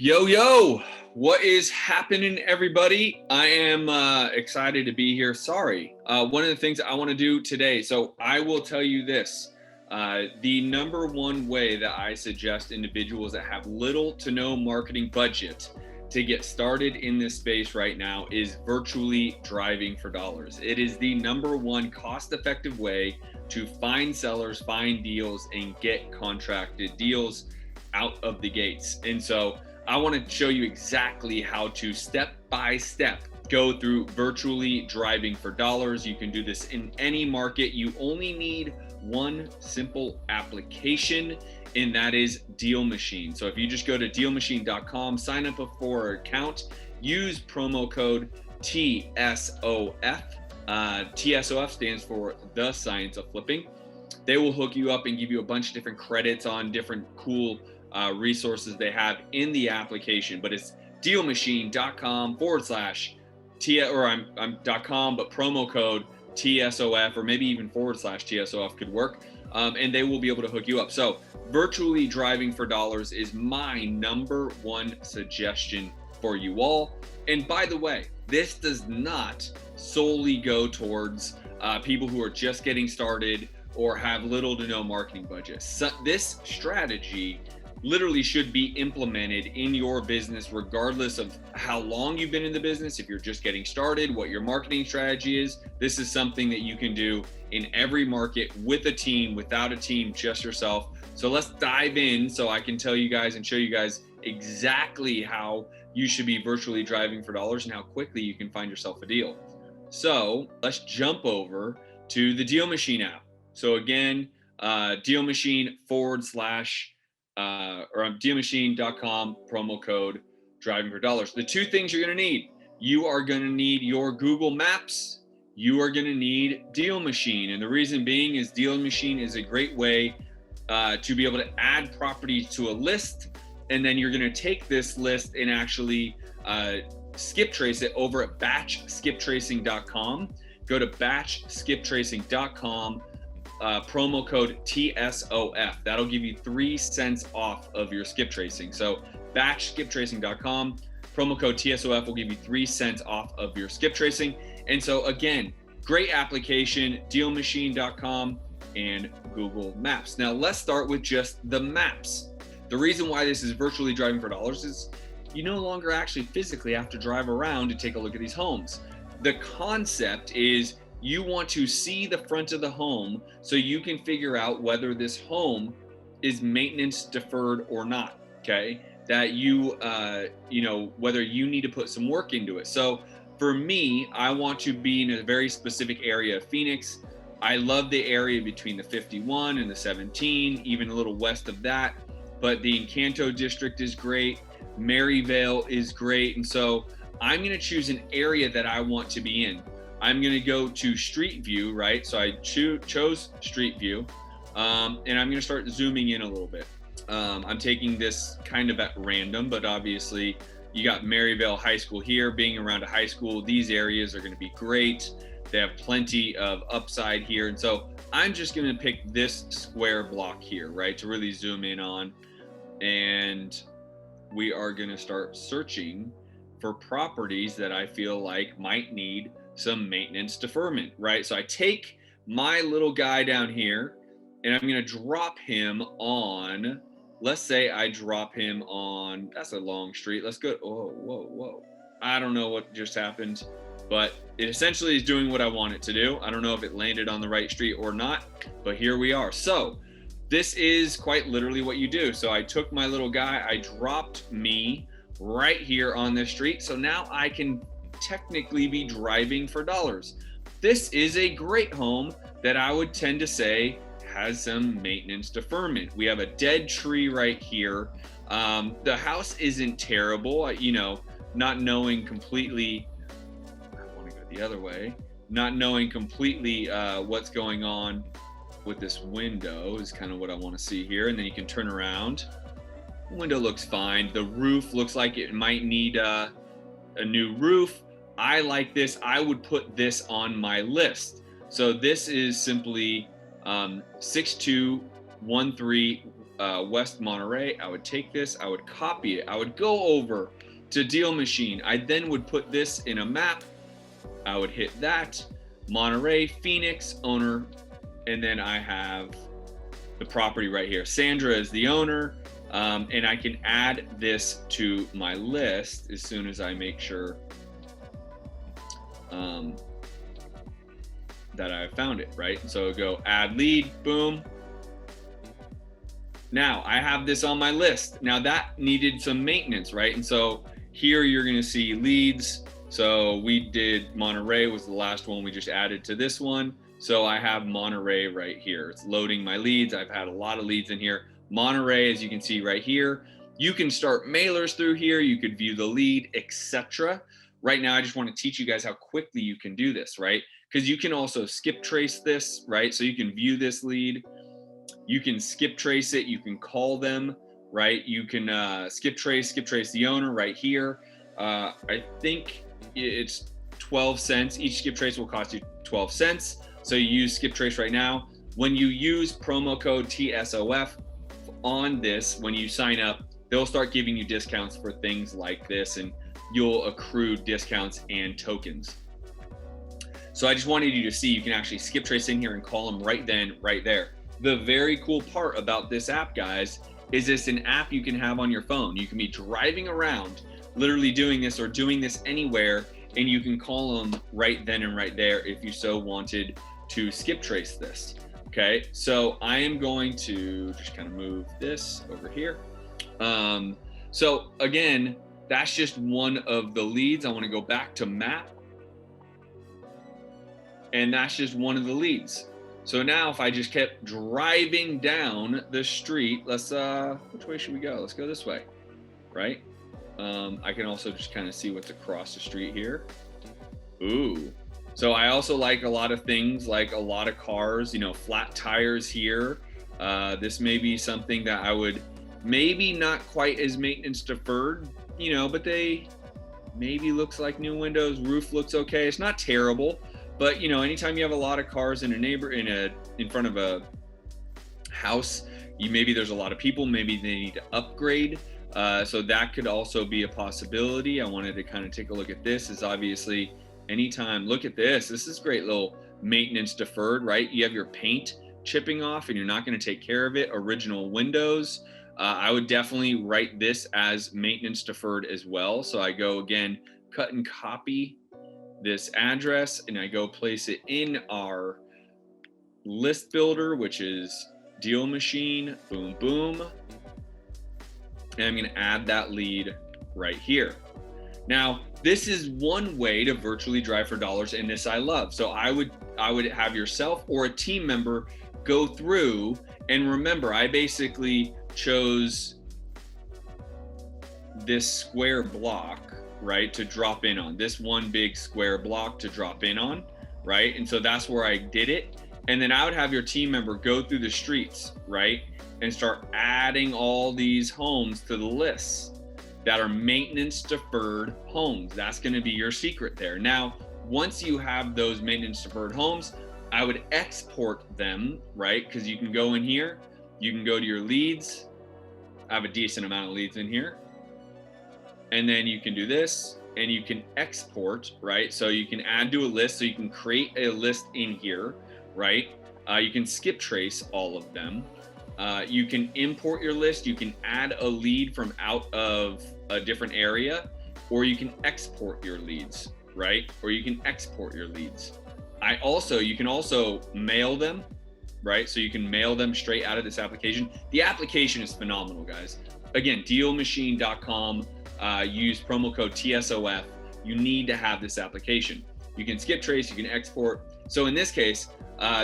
Yo, what is happening, everybody? I am excited to be here. Sorry. One of the things I want to do today, so I will tell you this. The number one way that I suggest individuals that have little to no marketing budget to get started in this space right now is virtually driving for dollars. It is the number one cost-effective way to find sellers, find deals, and get contracted deals out of the gates. And so I want to show you exactly how to step by step go through virtually driving for dollars. You can do this in any market. You only need one simple application, and that is DealMachine. So if you just go to DealMachine.com, sign up for an account, use promo code TSOF. TSOF stands for The Science of Flipping. They will hook you up and give you a bunch of different credits on different cool resources they have in the application, but it's DealMachine.com .com, but promo code TSOF, or maybe even /TSOF could work, and they will be able to hook you up. So virtually driving for dollars is my number one suggestion for you all. And by the way, this does not solely go towards people who are just getting started or have little to no marketing budget. So this strategy literally should be implemented in your business regardless of how long you've been in the business. If you're just getting started, what your marketing strategy is, this is something that you can do in every market with a team, without a team, just yourself. So let's dive in so I can tell you guys and show you guys exactly how you should be virtually driving for dollars and how quickly you can find yourself a deal. So let's jump over to the DealMachine app. So again, DealMachine DealMachine.com, promo code driving for dollars. The two things you're going to need, you are going to need your Google Maps. You are going to need DealMachine. And the reason being is DealMachine is a great way to be able to add properties to a list. And then you're going to take this list and actually skip trace it over at batchskiptracing.com. Go to batchskiptracing.com. Promo code TSOF. That'll give you 3 cents off of your skip tracing. So batchskiptracing.com, promo code TSOF will give you 3 cents off of your skip tracing. And so again, great application, DealMachine.com and Google Maps. Now let's start with just the maps. The reason why this is virtually driving for dollars is you no longer actually physically have to drive around to take a look at these homes. The concept is you want to see the front of the home so you can figure out whether this home is maintenance deferred or not, okay? That you whether you need to put some work into it. So for me, I want to be in a very specific area of Phoenix. I love the area between the 51 and the 17, even a little west of that. But the 𝐏𝐸𝐸 district is great. Maryvale is great. And so I'm going to choose an area that I want to be in. I'm going to go to Street View, right? So I chose Street View, and I'm going to start zooming in a little bit. I'm taking this kind of at random, but obviously you got Maryvale High School here. Being around a high school, these areas are going to be great. They have plenty of upside here. And so I'm just going to pick this square block here, right, to really zoom in on. And we are going to start searching for properties that I feel like might need some maintenance deferment, right? So I take my little guy down here and I'm going to drop him on, let's say I drop him on, that's a long street. Let's go. Oh, whoa. I don't know what just happened, but it essentially is doing what I want it to do. I don't know if it landed on the right street or not, but here we are. So this is quite literally what you do. So I took my little guy, I dropped me right here on this street. So now I can technically be driving for dollars. This is a great home that I would tend to say has some maintenance deferment. We have a dead tree right here. The house isn't terrible, not knowing completely, I want to go the other way, not knowing completely what's going on with this window is kind of what I want to see here. And then you can turn around. The window looks fine. The roof looks like it might need a new roof. I like this. I would put this on my list. So this is simply 6213 West Monterey. I would take this, I would copy it, I would go over to DealMachine. I then would put this in a map. I would hit that, Monterey, Phoenix, owner, and then I have the property right here. Sandra is the owner, and I can add this to my list as soon as I make sure that I found it, right? So go add lead, boom. Now I have this on my list. Now that needed some maintenance, right? And so here you're gonna see leads. So we did Monterey was the last one we just added to this one. So I have Monterey right here. It's loading my leads. I've had a lot of leads in here. Monterey, as you can see right here, you can start mailers through here. You could view the lead, etc. Right now, I just want to teach you guys how quickly you can do this, right? Because you can also skip trace this, right? So you can view this lead. You can skip trace it. You can call them, right? You can skip trace the owner right here. I think it's 12 cents. Each skip trace will cost you 12 cents. So you use skip trace right now. When you use promo code TSOF on this, when you sign up, they'll start giving you discounts for things like this, and you'll accrue discounts and tokens. So I just wanted you to see, you can actually skip trace in here and call them right then, right there. The very cool part about this app, guys, is it's an app you can have on your phone. You can be driving around, literally doing this or doing this anywhere, and you can call them right then and right there if you so wanted to skip trace this. Okay, so I am going to just kind of move this over here. So again, that's just one of the leads. I want to go back to map, and that's just one of the leads. So now if I just kept driving down the street, let's which way should we go? Let's go this way, right? I can also just kind of see what's across the street here. Ooh. So I also like a lot of things, like a lot of cars, you know, flat tires here. This may be something that I would maybe not quite as maintenance deferred, you know, but they maybe looks like new windows, roof looks okay. It's not terrible, but you know, anytime you have a lot of cars in in front of a house, maybe there's a lot of people, maybe they need to upgrade. So that could also be a possibility. I wanted to kind of take a look at this. Is obviously anytime, look at this. This is great little maintenance deferred, right? You have your paint chipping off and you're not going to take care of it. Original windows. I would definitely write this as maintenance deferred as well. So I go again, cut and copy this address, and I go place it in our list builder, which is DealMachine, boom, boom. And I'm going to add that lead right here. Now, this is one way to virtually drive for dollars, and this I love. So I would have yourself or a team member go through, and remember, I basically chose this square block, right, to drop in on. This one big square block to drop in on, right? And so that's where I did it. And then I would have your team member go through the streets, right, and start adding all these homes to the list that are maintenance deferred homes. That's going to be your secret there. Now, once you have those maintenance deferred homes, I would export them, right? Because you can go in here, you can go to your leads. I have a decent amount of leads in here. And then you can do this and you can export, right? So you can add to a list. So you can create a list in here, right? You can skip trace all of them. You can import your list. You can add a lead from out of a different area, or you can export your leads, right? Or you can export your leads. You can also mail them, right? So you can mail them straight out of this application. The application is phenomenal, guys. Again, DealMachine.com, use promo code TSOF. You need to have this application. You can skip trace, you can export. So in this case,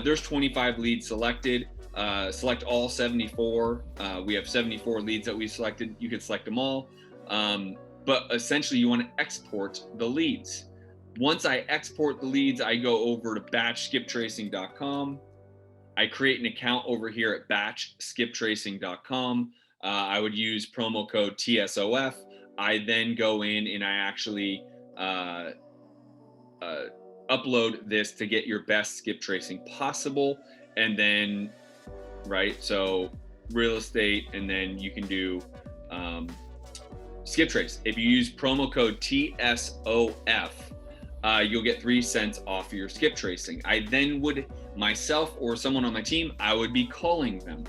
there's 25 leads selected. Select all 74. We have 74 leads that we selected. You can select them all. But essentially you want to export the leads. Once I export the leads, I go over to batchskiptracing.com. I create an account over here at batchskiptracing.com. I would use promo code TSOF. I then go in and I actually upload this to get your best skip tracing possible. And then, right, so real estate, and then you can do Skiptrace. If you use promo code TSOF, you'll get 3 cents off your Skiptracing. I then would, myself or someone on my team, I would be calling them.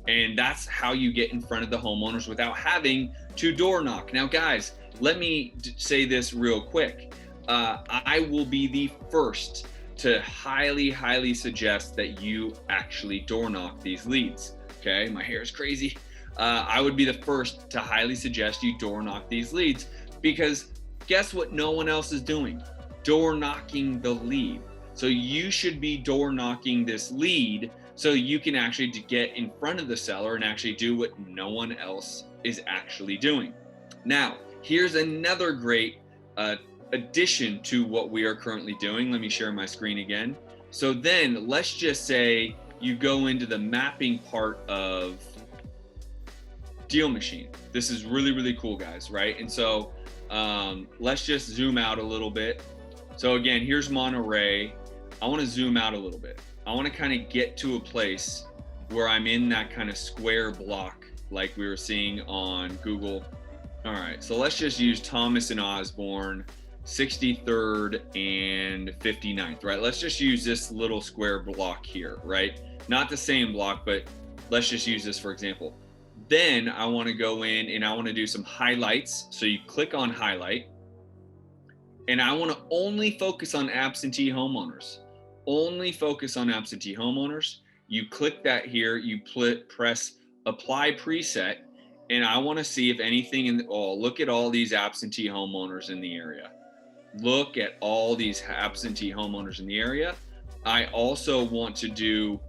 And that's how you get in front of the homeowners without having to door knock. Now, guys, let me say this real quick. I will be the first to highly suggest that you actually door knock these leads. Okay, my hair is crazy. I would be the first to highly suggest you door knock these leads, because guess what no one else is doing? Door knocking the lead. So you should be door knocking this lead so you can actually get in front of the seller and actually do what no one else is actually doing. Now, here's another great addition to what we are currently doing. Let me share my screen again. So then let's just say you go into the mapping part of DealMachine. This is really cool, guys, right? And so let's just zoom out a little bit. So again, here's Monterey. I want to zoom out a little bit. I want to kind of get to a place where I'm in that kind of square block like we were seeing on Google. All right, so let's just use Thomas and Osborne, 63rd and 59th, right? Let's just use this little square block here, right? Not the same block, but let's just use this for example. Then I want to go in and I want to do some highlights. So you click on highlight, and I want to only focus on absentee homeowners. Only focus on absentee homeowners. You click that here, you press apply preset, and I want to see if anything in the, oh, look at all these absentee homeowners in the area. Look at all these absentee homeowners in the area. I also want to do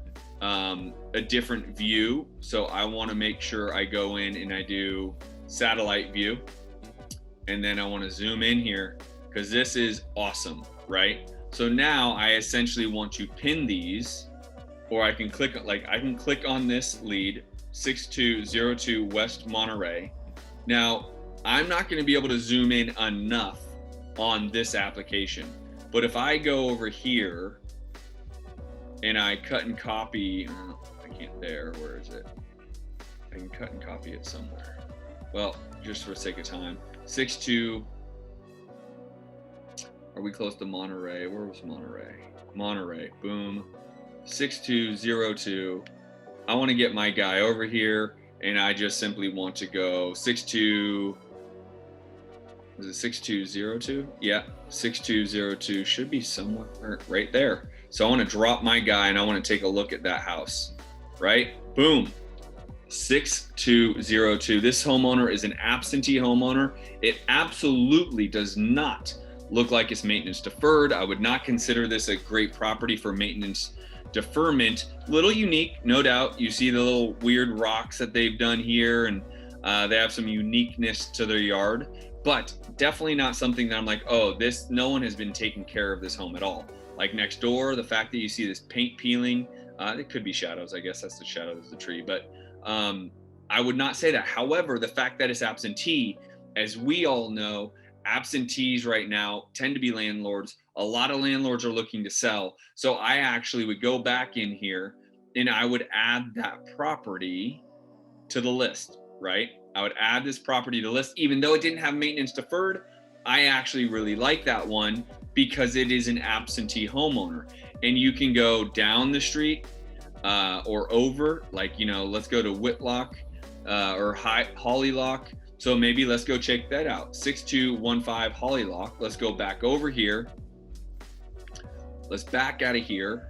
a different view. So I want to make sure I go in and I do satellite view. And then I want to zoom in here because this is awesome, right? So now I essentially want to pin these, or I can click, like I can click on this lead, 6202 West Monterey. Now, I'm not going to be able to zoom in enough on this application, but if I go over here and I cut and copy, I can't there, where is it? I can cut and copy it somewhere. Well, just for sake of time, 62, are we close to Monterey? Where was Monterey? Monterey, boom, 6202. I want to get my guy over here, and I just simply want to go 62, was it 6202? Yeah, 6202 should be somewhere right there. So I want to drop my guy and I want to take a look at that house, right? Boom, 6202. This homeowner is an absentee homeowner. It absolutely does not look like it's maintenance deferred. I would not consider this a great property for maintenance deferment. Little unique, no doubt. You see the little weird rocks that they've done here, and they have some uniqueness to their yard, but definitely not something that I'm like, oh, this, no one has been taking care of this home at all. Like next door, the fact that you see this paint peeling, it could be shadows. I guess that's the shadows of the tree, but I would not say that. However, the fact that it's absentee, as we all know, absentees right now tend to be landlords. A lot of landlords are looking to sell. So I actually would go back in here and I would add that property to the list, right? I would add this property to the list, even though it didn't have maintenance deferred. I actually really like that one because it is an absentee homeowner, and you can go down the street or over, like, you know, let's go to Whitlock or Hollylock. So maybe let's go check that out. 6215 Hollylock. Let's go back over here. Let's back out of here.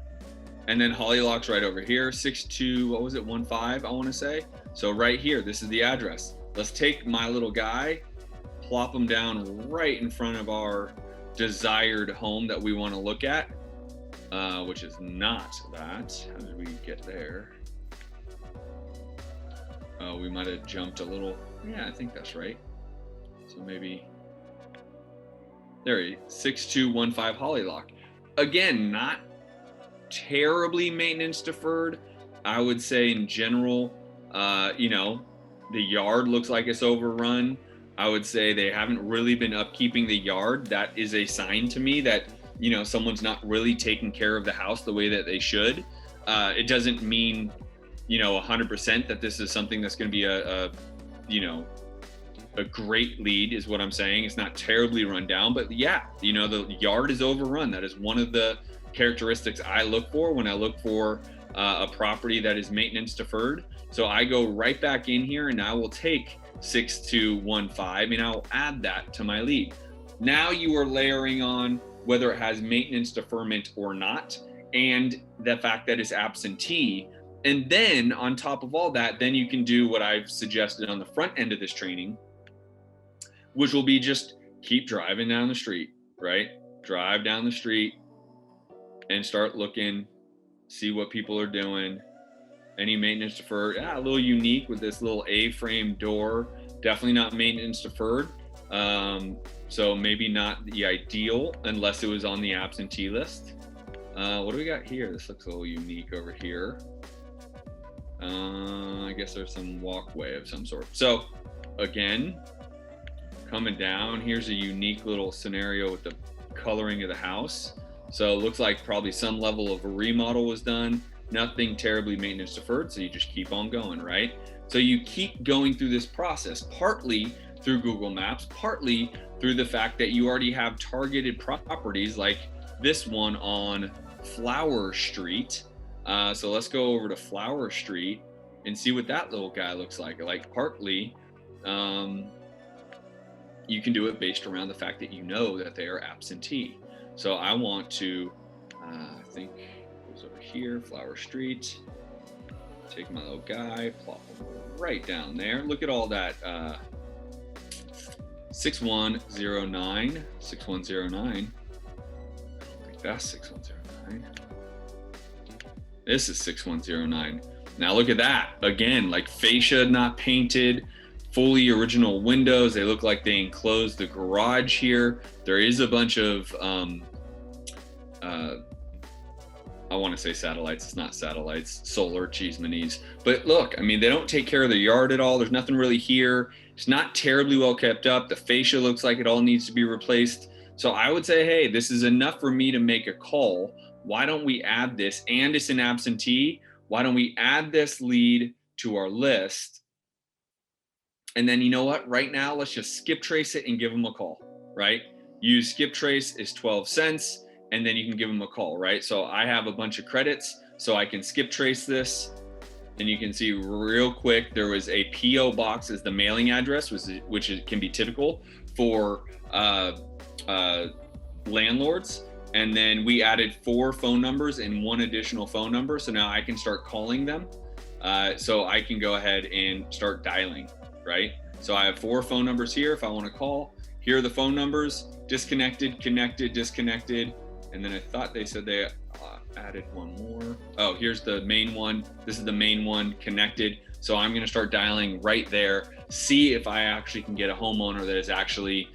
And then Hollylock's right over here. 62, what was it? 15, I want to say. So right here, this is the address. Let's take my little guy, plop him down right in front of our desired home that we want to look at, which is not that. How did we get there? Oh, we might have jumped a little. Yeah, I think that's right. So maybe, there he is, 6215 Hollylock. Again, not terribly maintenance deferred. I would say in general, you know, the yard looks like it's overrun. I would say they haven't really been upkeeping the yard. That is a sign to me that, you know, someone's not really taking care of the house the way that they should. It doesn't mean 100% that this is something that's going to be a great lead is what I'm saying. It's not terribly run down, but yeah, the yard is overrun. That is one of the characteristics I look for when I look for a property that is maintenance deferred. So I go right back in here and I will take 6215 and I'll add that to my lead. Now you are layering on whether it has maintenance deferment or not, and the fact that it's absentee. And then on top of all that, then you can do what I've suggested on the front end of this training, which will be just keep driving down the street, right? Drive down the street and start looking, see what people are doing. Any maintenance deferred, a little unique with this little A-frame door, definitely not maintenance deferred. So maybe not the ideal unless it was on the absentee list. What do we got here? This looks a little unique over here. I guess there's some walkway of some sort. So again, coming down, here's a unique little scenario with the coloring of the house. So it looks like probably some level of a remodel was done, nothing terribly maintenance deferred. So you just keep on going, right? So you keep going through this process, partly through Google Maps, partly through the fact that you already have targeted properties like this one on Flower Street. So let's go over to Flower Street and see what that little guy looks like. Like partly, you can do it based around the fact that you know that they are absentee. So I want to, I think it was over here, Flower Street. Take my little guy, plop him right down there. Look at all that 6109, 6109. I don't think that's 6109. This is 6109. Now look at that. Again, like fascia not painted, fully original windows. They look like they enclosed the garage here. There is a bunch of, I want to say satellites. It's not satellites, solar 𝐏𝐫𝐤𝐳. But look, I mean, they don't take care of the yard at all. There's nothing really here. It's not terribly well kept up. The fascia looks like it all needs to be replaced. So I would say, hey, this is enough for me to make a call. Why don't we add this? And it's an absentee. Why don't we add this lead to our list? And then you know what? Right now, let's just skip trace it and give them a call, right? Use skip trace is 12 cents. And then you can give them a call, right? So I have a bunch of credits, so I can skip trace this. And you can see real quick, there was a PO box as the mailing address, which can be typical for landlords. And then we added 4 phone numbers and 1 additional phone number. So now I can start calling them. So I can go ahead and start dialing, right? So I have 4 phone numbers here if I want to call. Here are the phone numbers: disconnected, connected, disconnected. And then I thought they said they added one more. Oh, here's the main one. This is the main one, connected. So I'm going to start dialing right there, see if I actually can get a homeowner that is actually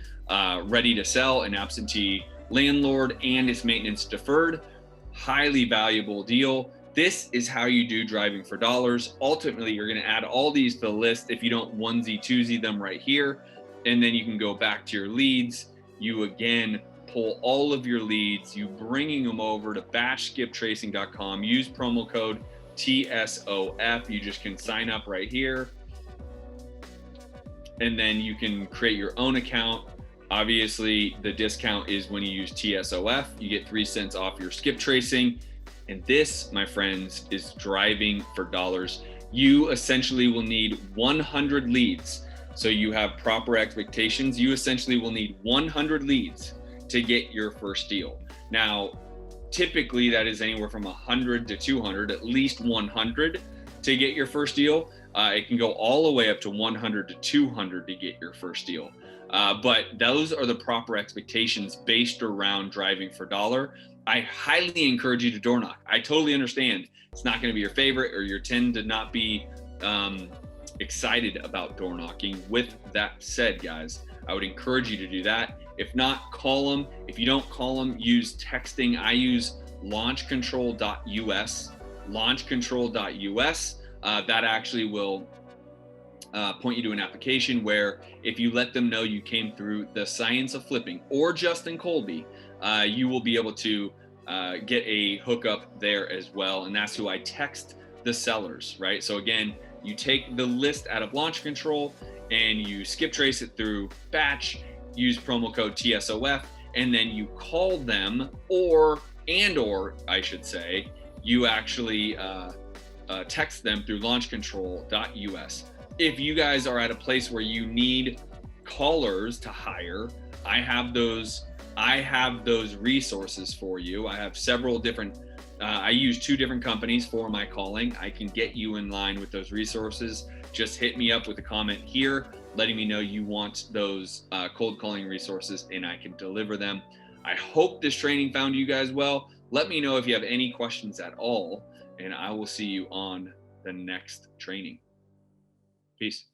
ready to sell, an absentee landlord, and it's maintenance deferred. Highly valuable deal. This is how you do driving for dollars. Ultimately, you're going to add all these to the list if you don't onesie twosie them right here. And then you can go back to your leads. You again pull all of your leads, you bringing them over to batchskiptracing.com, use promo code TSOF. You just can sign up right here. And then you can create your own account. Obviously, the discount is when you use TSOF, you get 3 cents off your skip tracing. And this, my friends, is driving for dollars. You essentially will need 100 leads. So you have proper expectations. You essentially will need 100 leads to get your first deal. Now, typically that is anywhere from 100 to 200, at least 100 to get your first deal. It can go all the way up to 100 to 200 to get your first deal. But those are the proper expectations based around driving for dollar. I highly encourage you to door knock. I totally understand it's not going to be your favorite, or you tend to not be excited about door knocking. With that said, guys, I would encourage you to do that. If not, call them. If you don't call them, use texting. I use launchcontrol.us, launchcontrol.us. That actually will point you to an application where if you let them know you came through The Science of Flipping or Justin Colby, you will be able to get a hookup there as well. And that's who I text the sellers, right? So again, you take the list out of launch control and you skip trace it through batch, use promo code TSOF, and then you call them, or I should say, you actually text them through launchcontrol.us. If you guys are at a place where you need callers to hire, I have those resources for you. I have several different, I use 2 different companies for my calling. I can get you in line with those resources. Just hit me up with a comment here, letting me know you want those cold calling resources, and I can deliver them. I hope this training found you guys well. Let me know if you have any questions at all, and I will see you on the next training. Peace.